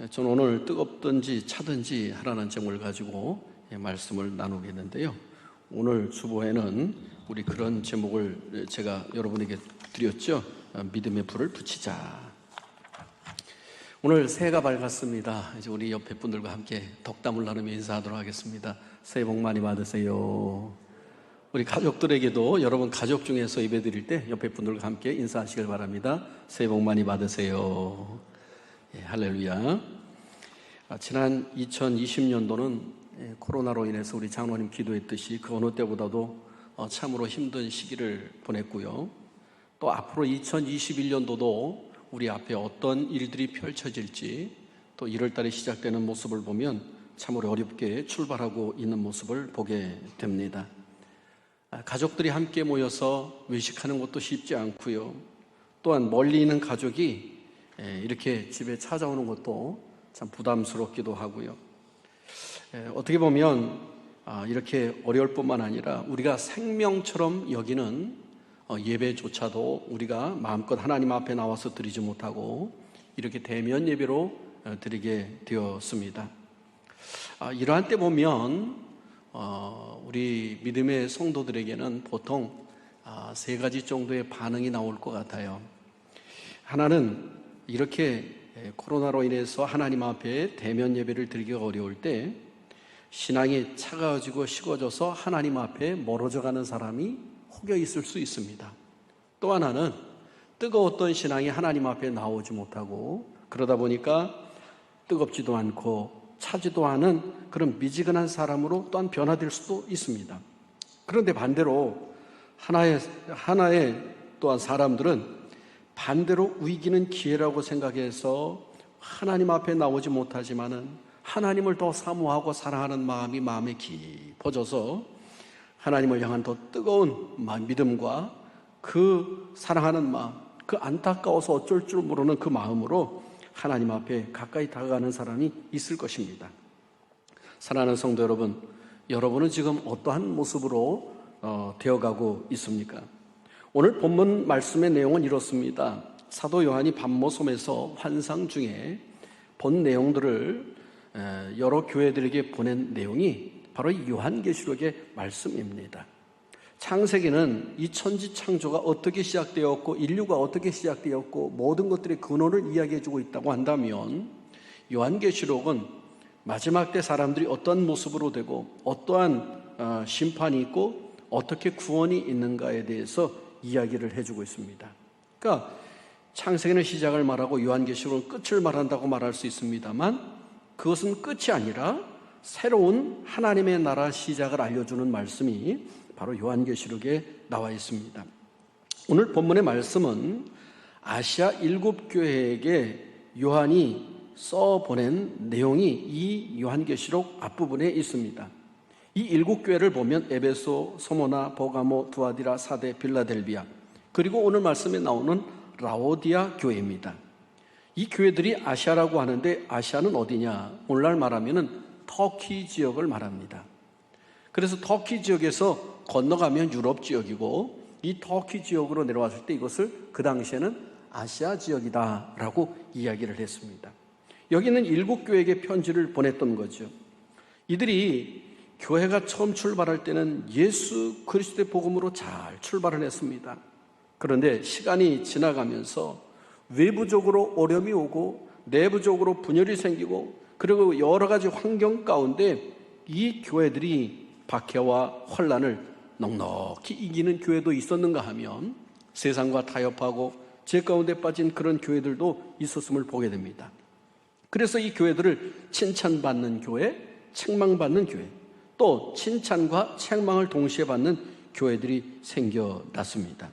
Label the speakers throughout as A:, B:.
A: 저는 오늘 뜨겁든지 차든지 하라는 제목을 가지고 말씀을 나누겠는데요. 오늘 주보에는 우리 그런 제목을 제가 여러분에게 드렸죠. 믿음의 불을 붙이자. 오늘 새해가 밝았습니다. 이제 우리 옆에 분들과 함께 덕담을 나누며 인사하도록 하겠습니다. 새해 복 많이 받으세요. 우리 가족들에게도 여러분 가족 중에서 예배 드릴 때 옆에 분들과 함께 인사하시길 바랍니다. 새해 복 많이 받으세요. 예, 할렐루야. 지난 2020년도는 코로나로 인해서 우리 장로님 기도했듯이 그 어느 때보다도 참으로 힘든 시기를 보냈고요. 또 앞으로 2021년도도 우리 앞에 어떤 일들이 펼쳐질지, 또 1월달에 시작되는 모습을 보면 참으로 어렵게 출발하고 있는 모습을 보게 됩니다. 가족들이 함께 모여서 외식하는 것도 쉽지 않고요. 또한 멀리 있는 가족이 이렇게 집에 찾아오는 것도 참 부담스럽기도 하고요. 어떻게 보면 이렇게 어려울 뿐만 아니라 우리가 생명처럼 여기는 예배조차도 우리가 마음껏 하나님 앞에 나와서 드리지 못하고 이렇게 대면 예배로 드리게 되었습니다. 이러한 때 보면 우리 믿음의 성도들에게는 보통 세 가지 정도의 반응이 나올 것 같아요. 하나는 이렇게 코로나로 인해서 하나님 앞에 대면 예배를 드리기가 어려울 때 신앙이 차가워지고 식어져서 하나님 앞에 멀어져 가는 사람이 혹여 있을 수 있습니다. 또 하나는 뜨거웠던 신앙이 하나님 앞에 나오지 못하고 그러다 보니까 뜨겁지도 않고 차지도 않은 그런 미지근한 사람으로 또한 변화될 수도 있습니다. 그런데 반대로 하나의 또한 사람들은 반대로 위기는 기회라고 생각해서 하나님 앞에 나오지 못하지만은 하나님을 더 사모하고 사랑하는 마음이 마음에 깊어져서 하나님을 향한 더 뜨거운 믿음과 그 사랑하는 마음, 그 안타까워서 어쩔 줄 모르는 그 마음으로 하나님 앞에 가까이 다가가는 사람이 있을 것입니다. 사랑하는 성도 여러분, 여러분은 지금 어떠한 모습으로 되어가고 있습니까? 오늘 본문 말씀의 내용은 이렇습니다. 사도 요한이 밤모섬에서 환상 중에 본 내용들을 여러 교회들에게 보낸 내용이 바로 이 요한계시록의 말씀입니다. 창세기는 이 천지 창조가 어떻게 시작되었고 인류가 어떻게 시작되었고 모든 것들의 근원을 이야기해주고 있다고 한다면 요한계시록은 마지막 때 사람들이 어떤 모습으로 되고 어떠한 심판이 있고 어떻게 구원이 있는가에 대해서 이야기를 해주고 있습니다. 그러니까 창세기는 시작을 말하고 요한계시록은 끝을 말한다고 말할 수 있습니다만 그것은 끝이 아니라 새로운 하나님의 나라 시작을 알려주는 말씀이 바로 요한계시록에 나와 있습니다. 오늘 본문의 말씀은 아시아 7교회에게 요한이 써보낸 내용이 이 요한계시록 앞부분에 있습니다. 이 7교회를 보면 에베소, 소모나, 버가모, 두아디라, 사데, 빌라델비아, 그리고 오늘 말씀에 나오는 라오디아 교회입니다. 이 교회들이 아시아라고 하는데 아시아는 어디냐? 오늘날 말하면 터키 지역을 말합니다. 그래서 터키 지역에서 건너가면 유럽 지역이고 이 터키 지역으로 내려왔을 때 이것을 그 당시에는 아시아 지역이다라고 이야기를 했습니다. 여기는 7교회에게 편지를 보냈던 거죠. 이들이 교회가 처음 출발할 때는 예수 그리스도의 복음으로 잘 출발을 했습니다. 그런데 시간이 지나가면서 외부적으로 어려움이 오고 내부적으로 분열이 생기고 그리고 여러 가지 환경 가운데 이 교회들이 박해와 혼란을 넉넉히 이기는 교회도 있었는가 하면 세상과 타협하고 죄 가운데 빠진 그런 교회들도 있었음을 보게 됩니다. 그래서 이 교회들을 칭찬받는 교회, 책망받는 교회, 또 칭찬과 책망을 동시에 받는 교회들이 생겨났습니다.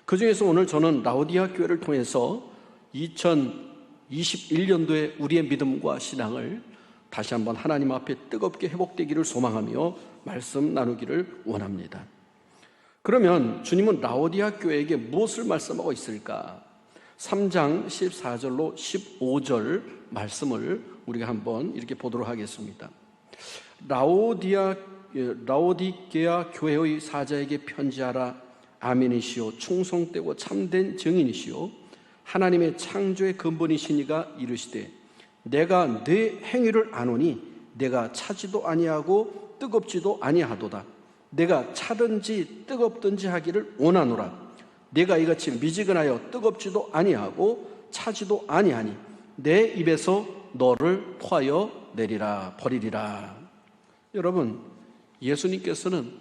A: 그 중에서 오늘 저는 라오디아 교회를 통해서 2021년도에 우리의 믿음과 신앙을 다시 한번 하나님 앞에 뜨겁게 회복되기를 소망하며 말씀 나누기를 원합니다. 그러면 주님은 라오디아 교회에게 무엇을 말씀하고 있을까? 3장 14절로 15절 말씀을 우리가 한번 이렇게 보도록 하겠습니다. 라오디게아 교회의 사자에게 편지하라. 아멘이시오 충성되고 참된 증인이시오 하나님의 창조의 근본이시니가 이르시되 내가 네 행위를 아노니 내가 차지도 아니하고 뜨겁지도 아니하도다. 내가 차든지 뜨겁든지 하기를 원하노라. 내가 이같이 미지근하여 뜨겁지도 아니하고 차지도 아니하니 내 입에서 너를 토하여 내리라 버리리라. 여러분, 예수님께서는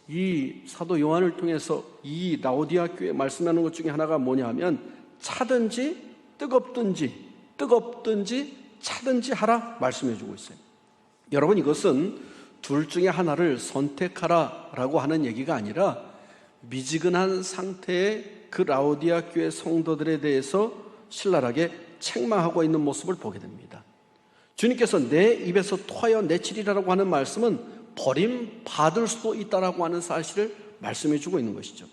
A: 이 사도 요한을 통해서 이 라오디아 교회에 말씀하는 것 중에 하나가 뭐냐 하면 차든지 뜨겁든지 차든지 하라 말씀해 주고 있어요. 여러분, 이것은 둘 중에 하나를 선택하라라고 하는 얘기가 아니라 미지근한 상태의 그 라오디아 교회 성도들에 대해서 신랄하게 책망하고 있는 모습을 보게 됩니다. 주님께서 내 입에서 토하여 내치리라고 하는 말씀은 버림받을 수도 있다라고 하는 사실을 말씀해 주고 있는 것이죠.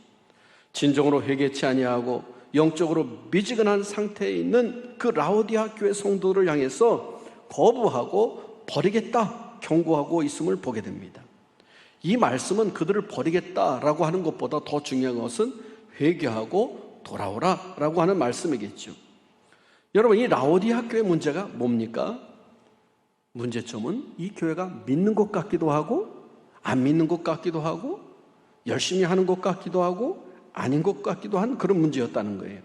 A: 진정으로 회개치 아니하고 영적으로 미지근한 상태에 있는 그 라오디아 교회 성도들을 향해서 거부하고 버리겠다 경고하고 있음을 보게 됩니다. 이 말씀은 그들을 버리겠다라고 하는 것보다 더 중요한 것은 회개하고 돌아오라라고 하는 말씀이겠죠. 여러분, 이 라오디아 교회 문제가 뭡니까? 문제점은 이 교회가 믿는 것 같기도 하고 안 믿는 것 같기도 하고 열심히 하는 것 같기도 하고 아닌 것 같기도 한 그런 문제였다는 거예요.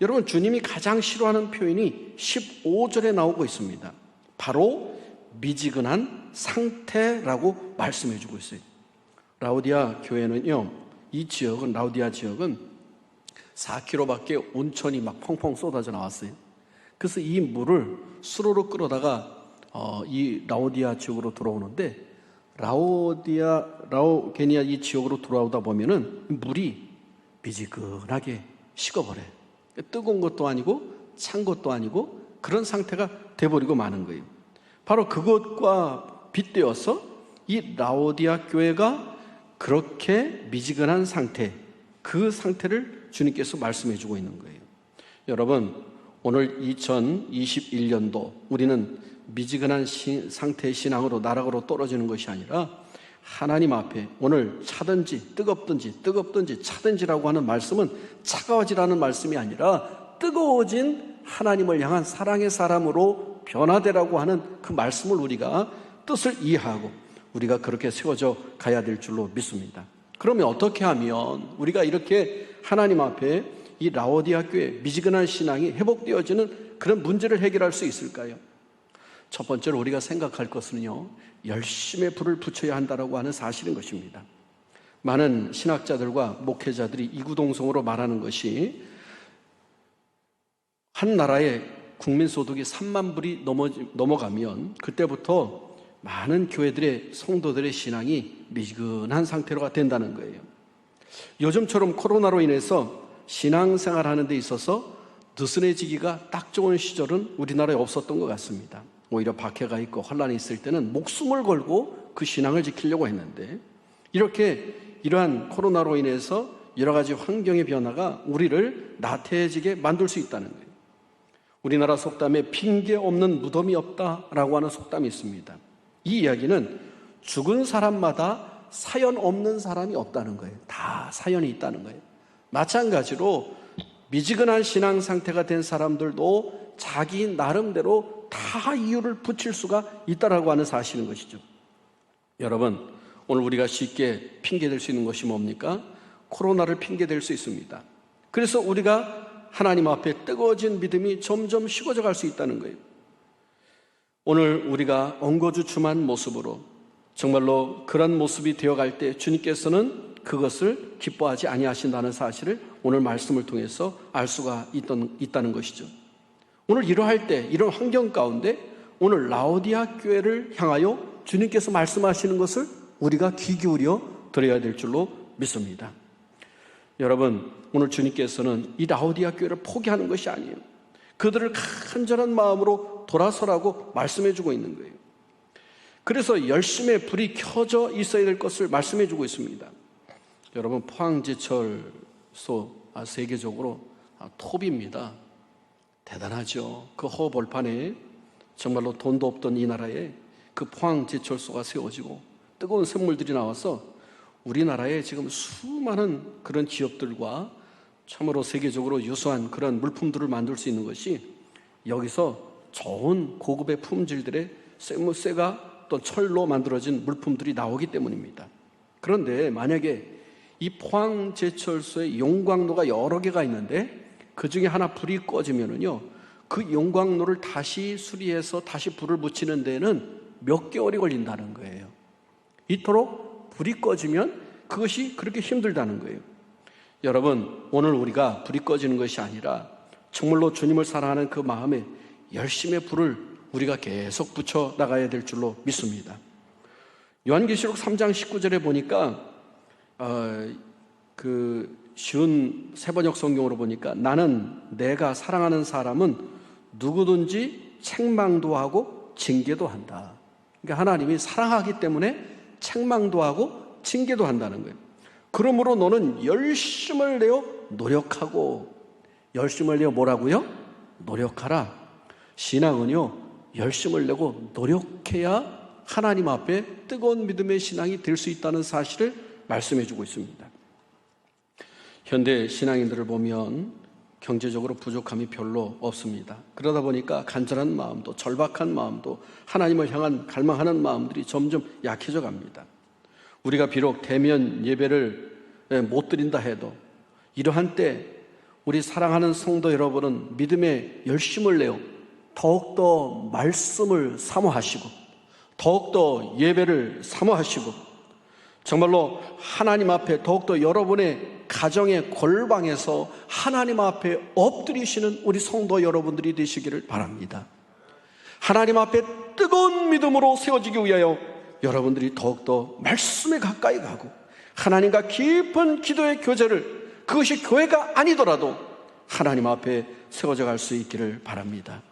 A: 여러분, 주님이 가장 싫어하는 표현이 15절에 나오고 있습니다. 바로 미지근한 상태라고 말씀해 주고 있어요. 라오디아 교회는요, 이 지역은, 라오디아 지역은 4km밖에 온천이 막 펑펑 쏟아져 나왔어요. 그래서 이 물을 수로로 끌어다가 이 라오디아 지역으로 들어오는데, 라오게니아 이 지역으로 들어오다 보면은 물이 미지근하게 식어버려요. 뜨거운 것도 아니고 찬 것도 아니고 그런 상태가 돼버리고 마는 거예요. 바로 그것과 빗대어서 이 라오디아 교회가 그렇게 미지근한 상태, 그 상태를 주님께서 말씀해 주고 있는 거예요. 여러분, 오늘 2021년도 우리는 미지근한 상태의 신앙으로 나락으로 떨어지는 것이 아니라 하나님 앞에 오늘 차든지 뜨겁든지 차든지라고 하는 말씀은 차가워지라는 말씀이 아니라 뜨거워진 하나님을 향한 사랑의 사람으로 변화되라고 하는 그 말씀을 우리가 뜻을 이해하고 우리가 그렇게 세워져 가야 될 줄로 믿습니다. 그러면 어떻게 하면 우리가 이렇게 하나님 앞에 이 라오디아 교회 미지근한 신앙이 회복되어지는 그런 문제를 해결할 수 있을까요? 첫 번째로 우리가 생각할 것은요, 열심히 불을 붙여야 한다라고 하는 사실인 것입니다. 많은 신학자들과 목회자들이 이구동성으로 말하는 것이 한 나라의 국민소득이 3만 불이 넘어가면 그때부터 많은 교회들의 성도들의 신앙이 미지근한 상태로가 된다는 거예요. 요즘처럼 코로나로 인해서 신앙생활 하는 데 있어서 느슨해지기가 딱 좋은 시절은 우리나라에 없었던 것 같습니다. 오히려 박해가 있고 혼란이 있을 때는 목숨을 걸고 그 신앙을 지키려고 했는데, 이렇게 이러한 코로나로 인해서 여러 가지 환경의 변화가 우리를 나태해지게 만들 수 있다는 거예요. 우리나라 속담에 핑계 없는 무덤이 없다라고 하는 속담이 있습니다. 이 이야기는 죽은 사람마다 사연 없는 사람이 없다는 거예요. 다 사연이 있다는 거예요. 마찬가지로 미지근한 신앙 상태가 된 사람들도 자기 나름대로 다 이유를 붙일 수가 있다라고 하는 사실인 것이죠. 여러분, 오늘 우리가 쉽게 핑계댈 수 있는 것이 뭡니까? 코로나를 핑계댈 수 있습니다. 그래서 우리가 하나님 앞에 뜨거워진 믿음이 점점 식어져 갈 수 있다는 거예요. 오늘 우리가 엉거주춤한 모습으로 정말로 그런 모습이 되어갈 때 주님께서는 그것을 기뻐하지 아니하신다는 사실을 오늘 말씀을 통해서 알 수가 있다는 것이죠. 오늘 이러할 때, 이런 환경 가운데 오늘 라오디아 교회를 향하여 주님께서 말씀하시는 것을 우리가 귀 기울여 들어야 될 줄로 믿습니다. 여러분, 오늘 주님께서는 이 라오디아 교회를 포기하는 것이 아니에요. 그들을 간절한 마음으로 돌아서라고 말씀해 주고 있는 거예요. 그래서 열심히 불이 켜져 있어야 될 것을 말씀해 주고 있습니다. 여러분, 포항제철소 세계적으로 톱입니다. 대단하죠. 그 허벌판에 정말로 돈도 없던 이 나라에 그 포항제철소가 세워지고 뜨거운 샘물들이 나와서 우리나라에 지금 수많은 그런 기업들과 참으로 세계적으로 유수한 그런 물품들을 만들 수 있는 것이 여기서 좋은 고급의 품질들의 쇠가 또 철로 만들어진 물품들이 나오기 때문입니다. 그런데 만약에 이 포항제철소에 용광로가 여러 개가 있는데 그 중에 하나 불이 꺼지면은요, 그 용광로를 다시 수리해서 다시 불을 붙이는 데는 몇 개월이 걸린다는 거예요. 이토록 불이 꺼지면 그것이 그렇게 힘들다는 거예요. 여러분, 오늘 우리가 불이 꺼지는 것이 아니라 정말로 주님을 사랑하는 그 마음에 열심의 불을 우리가 계속 붙여 나가야 될 줄로 믿습니다. 요한계시록 3장 19절에 보니까 그 쉬운 세번역 성경으로 보니까 나는 내가 사랑하는 사람은 누구든지 책망도 하고 징계도 한다. 그러니까 하나님이 사랑하기 때문에 책망도 하고 징계도 한다는 거예요. 그러므로 너는 열심을 내어 노력하고, 열심을 내어 뭐라고요? 노력하라. 신앙은요, 열심을 내고 노력해야 하나님 앞에 뜨거운 믿음의 신앙이 될 수 있다는 사실을 말씀해 주고 있습니다. 현대 신앙인들을 보면 경제적으로 부족함이 별로 없습니다. 그러다 보니까 간절한 마음도, 절박한 마음도, 하나님을 향한 갈망하는 마음들이 점점 약해져 갑니다. 우리가 비록 대면 예배를 못 드린다 해도 이러한 때 우리 사랑하는 성도 여러분은 믿음에 열심을 내어 더욱더 말씀을 사모하시고, 더욱더 예배를 사모하시고, 정말로 하나님 앞에 더욱더 여러분의 가정의 골방에서 하나님 앞에 엎드리시는 우리 성도 여러분들이 되시기를 바랍니다. 하나님 앞에 뜨거운 믿음으로 세워지기 위하여 여러분들이 더욱더 말씀에 가까이 가고, 하나님과 깊은 기도의 교제를, 그것이 교회가 아니더라도 하나님 앞에 세워져 갈 수 있기를 바랍니다.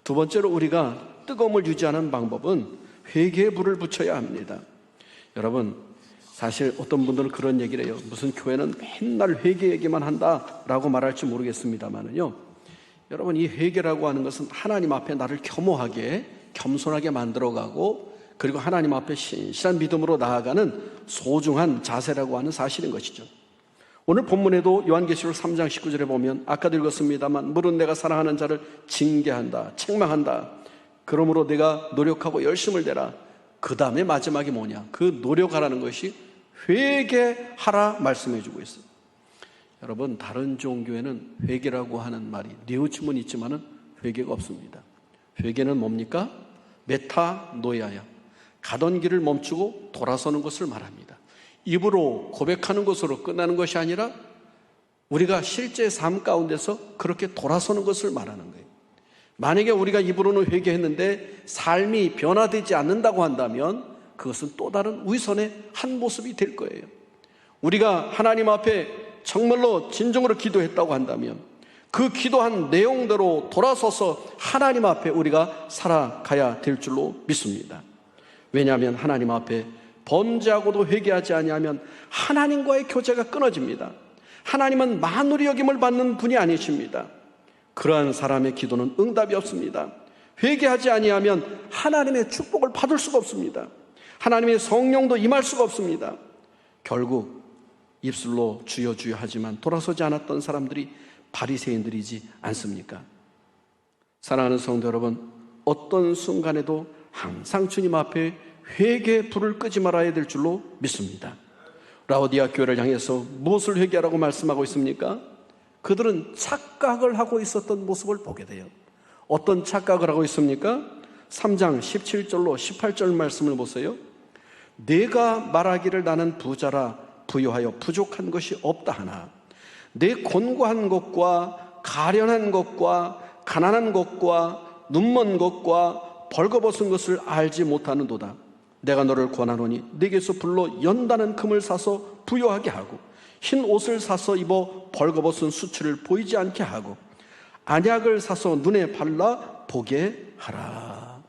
A: 두 번째로 우리가 뜨거움을 유지하는 방법은 회개의 불을 붙여야 합니다. 여러분, 사실 어떤 분들은 그런 얘기를 해요. 무슨 교회는 맨날 회개 얘기만 한다라고 말할지 모르겠습니다만은요, 여러분, 이 회개라고 하는 것은 하나님 앞에 나를 겸허하게, 겸손하게 만들어가고, 그리고 하나님 앞에 신실한 믿음으로 나아가는 소중한 자세라고 하는 사실인 것이죠. 오늘 본문에도 요한계시록 3장 19절에 보면 아까도 읽었습니다만, 물은 내가 사랑하는 자를 징계한다, 책망한다. 그러므로 내가 노력하고 열심을 내라. 그 다음에 마지막이 뭐냐? 그 노력하라는 것이 회개하라 말씀해 주고 있어요. 여러분, 다른 종교에는 회개라고 하는 말이 뉘우침은 있지만은 회개가 없습니다. 회개는 뭡니까? 메타노이아야, 가던 길을 멈추고 돌아서는 것을 말합니다. 입으로 고백하는 것으로 끝나는 것이 아니라 우리가 실제 삶 가운데서 그렇게 돌아서는 것을 말하는 거예요. 만약에 우리가 입으로는 회개했는데 삶이 변화되지 않는다고 한다면 그것은 또 다른 위선의 한 모습이 될 거예요. 우리가 하나님 앞에 정말로 진정으로 기도했다고 한다면 그 기도한 내용대로 돌아서서 하나님 앞에 우리가 살아가야 될 줄로 믿습니다. 왜냐하면 하나님 앞에 범죄하고도 회개하지 아니하면 하나님과의 교제가 끊어집니다. 하나님은 만물의 여김을 받는 분이 아니십니다. 그러한 사람의 기도는 응답이 없습니다. 회개하지 아니하면 하나님의 축복을 받을 수가 없습니다. 하나님의 성령도 임할 수가 없습니다. 결국 입술로 주여 주여 하지만 돌아서지 않았던 사람들이 바리새인들이지 않습니까? 사랑하는 성도 여러분, 어떤 순간에도 항상 주님 앞에 회개의 불을 끄지 말아야 될 줄로 믿습니다. 라오디아 교회를 향해서 무엇을 회개하라고 말씀하고 있습니까? 그들은 착각을 하고 있었던 모습을 보게 돼요. 어떤 착각을 하고 있습니까? 3장 17절로 18절 말씀을 보세요. 내가 말하기를 나는 부자라 부유하여 부족한 것이 없다 하나 내 곤고한 것과 가련한 것과 가난한 것과 눈먼 것과 벌거벗은 것을 알지 못하는도다. 내가 너를 권하노니 네게서 불러 연다는 금을 사서 부유하게 하고 흰 옷을 사서 입어 벌거벗은 수치를 보이지 않게 하고 안약을 사서 눈에 발라 보게 하라.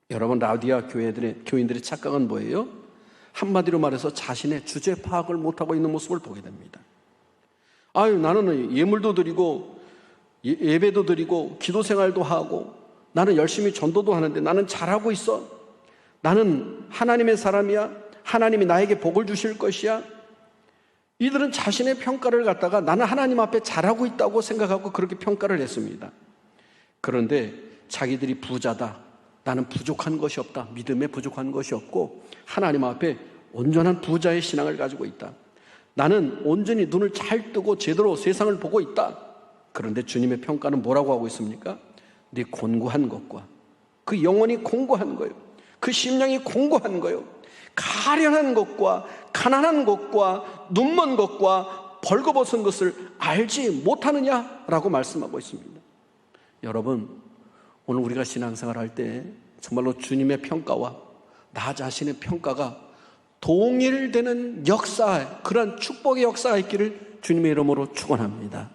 A: 여러분, 라오디아 교인들의 착각은 뭐예요? 한마디로 말해서 자신의 주제 파악을 못하고 있는 모습을 보게 됩니다. 아유, 나는 예물도 드리고 예배도 드리고 기도 생활도 하고 나는 열심히 전도도 하는데 나는 잘하고 있어. 나는 하나님의 사람이야. 하나님이 나에게 복을 주실 것이야. 이들은 자신의 평가를 갖다가 나는 하나님 앞에 잘하고 있다고 생각하고 그렇게 평가를 했습니다. 그런데 자기들이 부자다, 나는 부족한 것이 없다, 믿음에 부족한 것이 없고 하나님 앞에 온전한 부자의 신앙을 가지고 있다, 나는 온전히 눈을 잘 뜨고 제대로 세상을 보고 있다. 그런데 주님의 평가는 뭐라고 하고 있습니까? 네 곤고한 것과 그 영혼이 공고한 거예요. 그 심령이 공고한 거예요. 가련한 것과 가난한 것과 눈먼 것과 벌거벗은 것을 알지 못하느냐라고 말씀하고 있습니다. 여러분, 오늘 우리가 신앙생활 할 때 정말로 주님의 평가와 나 자신의 평가가 동일되는 역사, 그런 축복의 역사가 있기를 주님의 이름으로 축원합니다.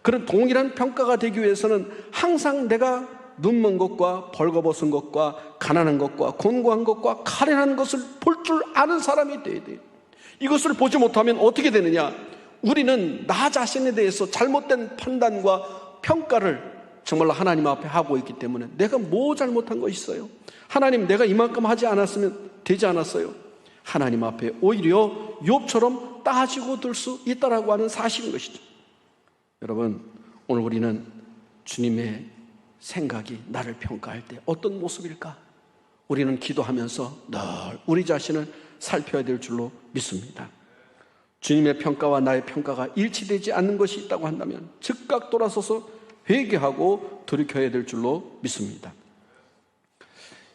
A: 그런 동일한 평가가 되기 위해서는 항상 내가 눈먼 것과 벌거벗은 것과 가난한 것과 곤고한 것과 가련한 것을 볼 줄 아는 사람이 되어야 돼요. 이것을 보지 못하면 어떻게 되느냐? 우리는 나 자신에 대해서 잘못된 판단과 평가를 정말로 하나님 앞에 하고 있기 때문에 내가 뭐 잘못한 거 있어요? 하나님, 내가 이만큼 하지 않았으면 되지 않았어요? 하나님 앞에 오히려 욥처럼 따지고 들 수 있다라고 하는 사실인 것이죠. 여러분, 오늘 우리는 주님의 생각이 나를 평가할 때 어떤 모습일까? 우리는 기도하면서 늘 우리 자신을 살펴야 될 줄로 믿습니다. 주님의 평가와 나의 평가가 일치되지 않는 것이 있다고 한다면 즉각 돌아서서 회개하고 돌이켜야 될 줄로 믿습니다.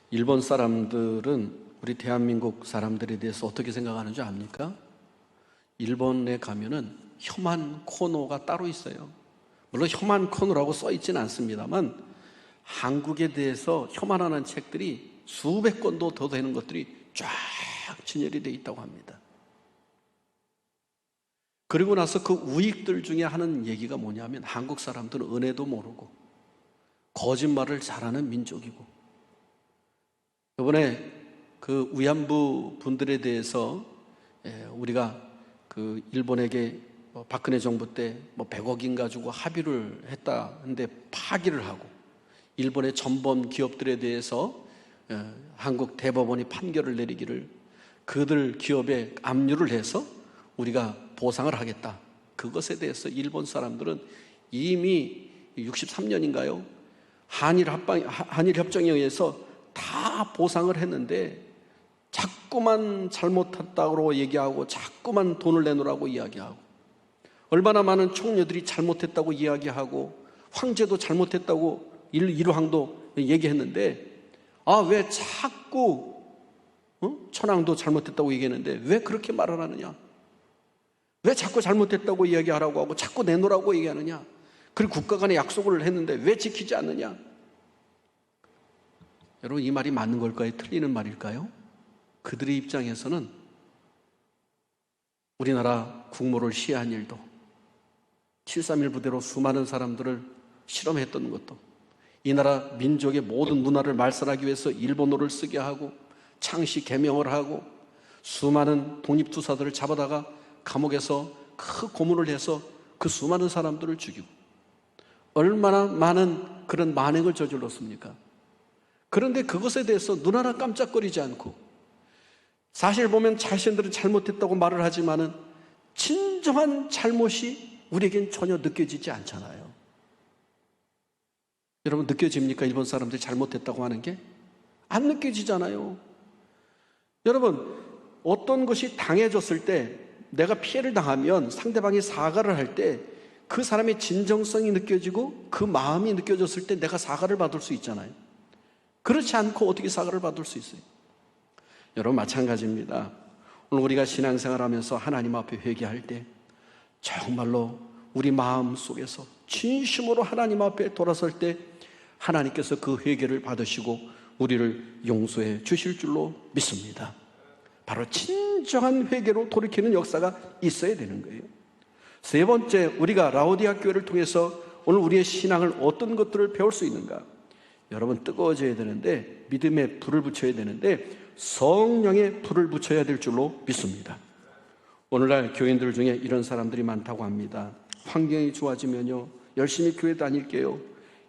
A: 일본 사람들은 우리 대한민국 사람들에 대해서 어떻게 생각하는 줄 압니까? 일본에 가면은 혐한 코너가 따로 있어요. 물론 혐한 코너라고 써 있지는 않습니다만 한국에 대해서 혐한하는 책들이 수백 권도 더 되는 것들이 쫙 진열이 되어 있다고 합니다. 그리고 나서 그 우익들 중에 하는 얘기가 뭐냐면 한국 사람들은 은혜도 모르고 거짓말을 잘하는 민족이고, 이번에 그 위안부 분들에 대해서 우리가 그 일본에게 박근혜 정부 때 100억인 가지고 합의를 했다 근데 파기를 하고 일본의 전범 기업들에 대해서 한국 대법원이 판결을 내리기를 그들 기업에 압류를 해서 우리가 보상을 하겠다. 그것에 대해서 일본 사람들은 이미 63년인가요? 한일 협정에 의해서 다 보상을 했는데 자꾸만 잘못했다고 얘기하고 자꾸만 돈을 내놓으라고 이야기하고, 얼마나 많은 총리들이 잘못했다고 이야기하고 황제도 잘못했다고 일왕도 얘기했는데 왜 자꾸 천황도 잘못했다고 얘기했는데 왜 그렇게 말을 하느냐? 왜 자꾸 잘못했다고 이야기하라고 하고 자꾸 내놓으라고 얘기하느냐? 그리고 국가 간에 약속을 했는데 왜 지키지 않느냐? 여러분, 이 말이 맞는 걸까요? 틀리는 말일까요? 그들의 입장에서는 우리나라 국모를 시해한 일도, 7.3.1 부대로 수많은 사람들을 실험했던 것도, 이 나라 민족의 모든 문화를 말살하기 위해서 일본어를 쓰게 하고 창시 개명을 하고 수많은 독립투사들을 잡아다가 감옥에서 큰 고문을 해서 그 수많은 사람들을 죽이고 얼마나 많은 그런 만행을 저질렀습니까? 그런데 그것에 대해서 눈 하나 깜짝거리지 않고, 사실 보면 자신들은 잘못했다고 말을 하지만은 진정한 잘못이 우리에겐 전혀 느껴지지 않잖아요. 여러분, 느껴집니까? 일본 사람들이 잘못했다고 하는 게? 안 느껴지잖아요. 여러분, 어떤 것이 당해졌을 때 내가 피해를 당하면 상대방이 사과를 할 때 그 사람의 진정성이 느껴지고 그 마음이 느껴졌을 때 내가 사과를 받을 수 있잖아요. 그렇지 않고 어떻게 사과를 받을 수 있어요? 여러분, 마찬가지입니다. 오늘 우리가 신앙생활하면서 하나님 앞에 회개할 때 정말로 우리 마음 속에서 진심으로 하나님 앞에 돌아설 때 하나님께서 그 회개를 받으시고 우리를 용서해 주실 줄로 믿습니다. 바로 진정한 회개로 돌이키는 역사가 있어야 되는 거예요. 세 번째, 우리가 라오디아 교회를 통해서 오늘 우리의 신앙을 어떤 것들을 배울 수 있는가? 여러분, 뜨거워져야 되는데, 믿음에 불을 붙여야 되는데 성령의 불을 붙여야 될 줄로 믿습니다. 오늘날 교인들 중에 이런 사람들이 많다고 합니다. 환경이 좋아지면요, 열심히 교회 다닐게요.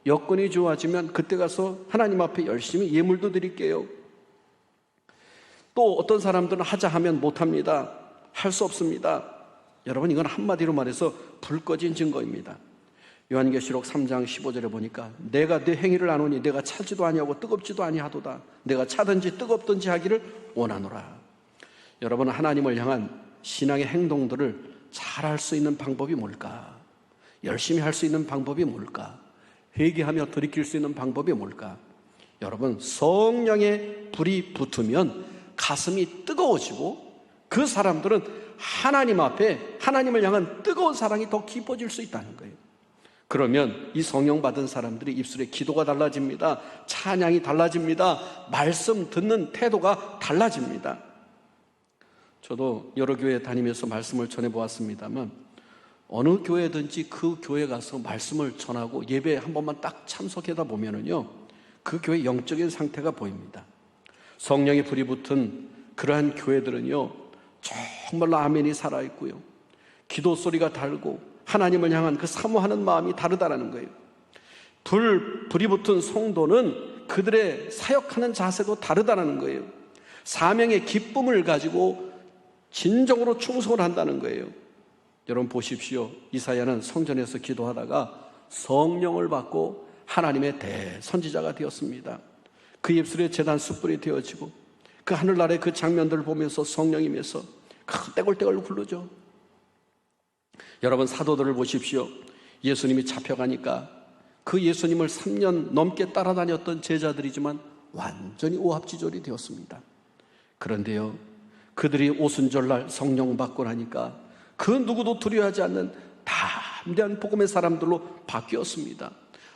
A: 여건이 좋아지면 그때 가서 하나님 앞에 열심히 예물도 드릴게요. 또 어떤 사람들은 하자 하면 못합니다. 할 수 없습니다. 여러분, 이건 한마디로 말해서 불 꺼진 증거입니다. 요한계시록 3장 15절에 보니까 내가 네 행위를 아노니 내가 차지도 아니하고 뜨겁지도 아니하도다. 내가 차든지 뜨겁든지 하기를 원하노라. 여러분, 하나님을 향한 신앙의 행동들을 잘 할 수 있는 방법이 뭘까? 열심히 할 수 있는 방법이 뭘까? 회개하며 돌이킬 수 있는 방법이 뭘까? 여러분, 성령의 불이 붙으면 가슴이 뜨거워지고 그 사람들은 하나님 앞에 하나님을 향한 뜨거운 사랑이 더 깊어질 수 있다는 거예요. 그러면 이 성령 받은 사람들이 입술에 기도가 달라집니다. 찬양이 달라집니다. 말씀 듣는 태도가 달라집니다. 저도 여러 교회 다니면서 말씀을 전해보았습니다만 어느 교회든지 그 교회 가서 말씀을 전하고 예배 한 번만 딱 참석하다 보면은요, 그 교회 영적인 상태가 보입니다. 성령의 불이 붙은 그러한 교회들은요, 정말로 아멘이 살아있고요, 기도 소리가 달고 하나님을 향한 그 사모하는 마음이 다르다라는 거예요. 불이 붙은 성도는 그들의 사역하는 자세도 다르다라는 거예요. 사명의 기쁨을 가지고 진정으로 충성을 한다는 거예요. 여러분 보십시오. 이사야는 성전에서 기도하다가 성령을 받고 하나님의 대선지자가 되었습니다. 그 입술에 제단 숯불이 되어지고 그 하늘나라의 그 장면들을 보면서 성령이면서 떼굴떼굴 굴르죠. 여러분, 사도들을 보십시오. 예수님이 잡혀가니까 그 예수님을 3년 넘게 따라다녔던 제자들이지만 완전히 오합지졸이 되었습니다. 그런데요, 그들이 오순절날 성령 받고 나니까 그 누구도 두려워하지 않는 담대한 복음의 사람들로 바뀌었습니다.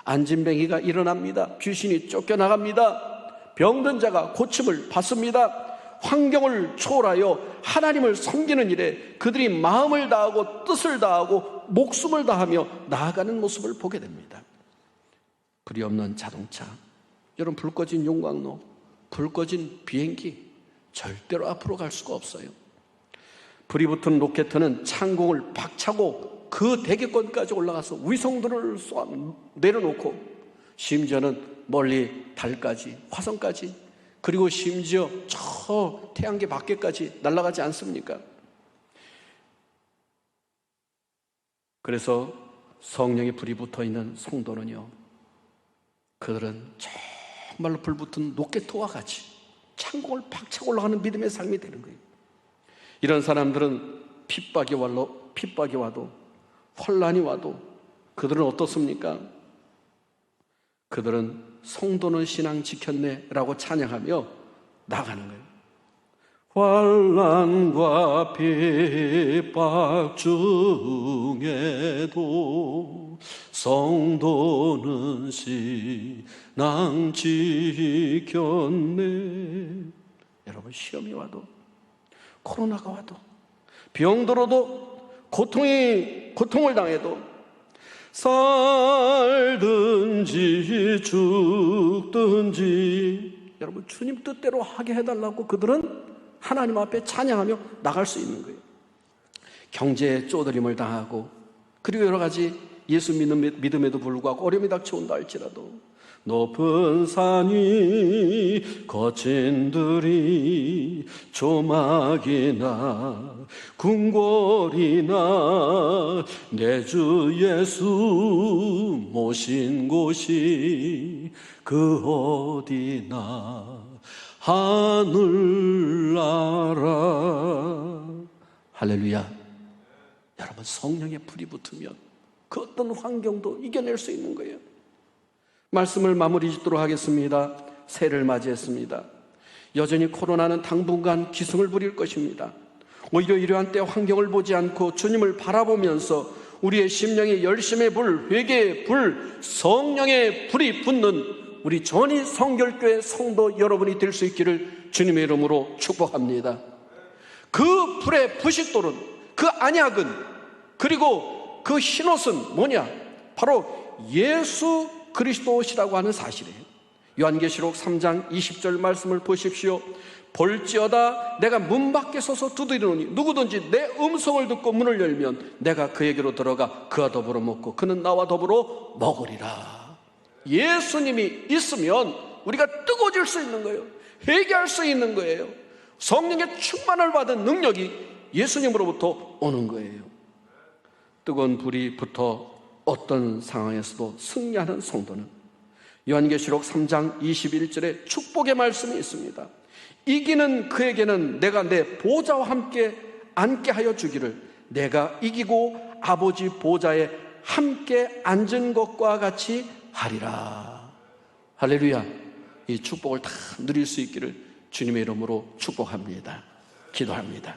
A: 안진뱅이가 일어납니다. 귀신이 쫓겨나갑니다. 병든 자가 고침을 받습니다. 환경을 초월하여 하나님을 섬기는 일에 그들이 마음을 다하고 뜻을 다하고 목숨을 다하며 나아가는 모습을 보게 됩니다. 불이 없는 자동차, 여러분, 불 꺼진 용광로, 불 꺼진 비행기, 절대로 앞으로 갈 수가 없어요. 불이 붙은 로켓은 창공을 박차고 그 대기권까지 올라가서 위성들을 내려놓고 심지어는 멀리 달까지, 화성까지, 그리고 심지어 저 태양계 밖에까지 날아가지 않습니까? 그래서 성령의 불이 붙어있는 성도는요, 그들은 정말로 불붙은 로켓과 같이 창공을 박차고 올라가는 믿음의 삶이 되는 거예요. 이런 사람들은 핍박이 와도 환난이 와도 그들은 어떻습니까? 그들은 성도는 신앙 지켰네 라고 찬양하며 나가는 거예요. 환난과 핍박 중에도 성도는 신앙 지켰네. 여러분, 시험이 와도, 코로나가 와도, 병들어도, 고통을 당해도, 살든지 죽든지 여러분, 주님 뜻대로 하게 해달라고 그들은 하나님 앞에 찬양하며 나갈 수 있는 거예요. 경제에 쪼드림을 당하고, 그리고 여러 가지 예수 믿는 믿음에도 불구하고 어려움이 닥쳐온다 할지라도 높은 산이 거친 들이 조막이나 궁궐이나 내 주 예수 모신 곳이 그 어디나 하늘나라. 할렐루야. 여러분, 성령의 불이 붙으면 그 어떤 환경도 이겨낼 수 있는 거예요. 말씀을 마무리 짓도록 하겠습니다. 새해를 맞이했습니다. 여전히 코로나는 당분간 기승을 부릴 것입니다. 오히려 이러한 때 환경을 보지 않고 주님을 바라보면서 우리의 심령의 열심의 불, 회개의 불, 성령의 불이 붙는 우리 전이 성결교회 성도 여러분이 될 수 있기를 주님의 이름으로 축복합니다. 그 불의 부식돌은, 그 안약은, 그리고 그 흰옷은 뭐냐? 바로 예수 그리스도시라고 하는 사실이에요. 요한계시록 3장 20절 말씀을 보십시오. 볼지어다 내가 문 밖에 서서 두드리노니 누구든지 내 음성을 듣고 문을 열면 내가 그에게로 들어가 그와 더불어 먹고 그는 나와 더불어 먹으리라. 예수님이 있으면 우리가 뜨거워질 수 있는 거예요. 회개할 수 있는 거예요. 성령의 충만을 받은 능력이 예수님으로부터 오는 거예요. 뜨거운 불이 붙어 어떤 상황에서도 승리하는 성도는 요한계시록 3장 21절에 축복의 말씀이 있습니다. 이기는 그에게는 내가 내 보좌와 함께 앉게 하여 주기를, 내가 이기고 아버지 보좌에 함께 앉은 것과 같이 하리라. 할렐루야. 이 축복을 다 누릴 수 있기를 주님의 이름으로 축복합니다. 기도합니다.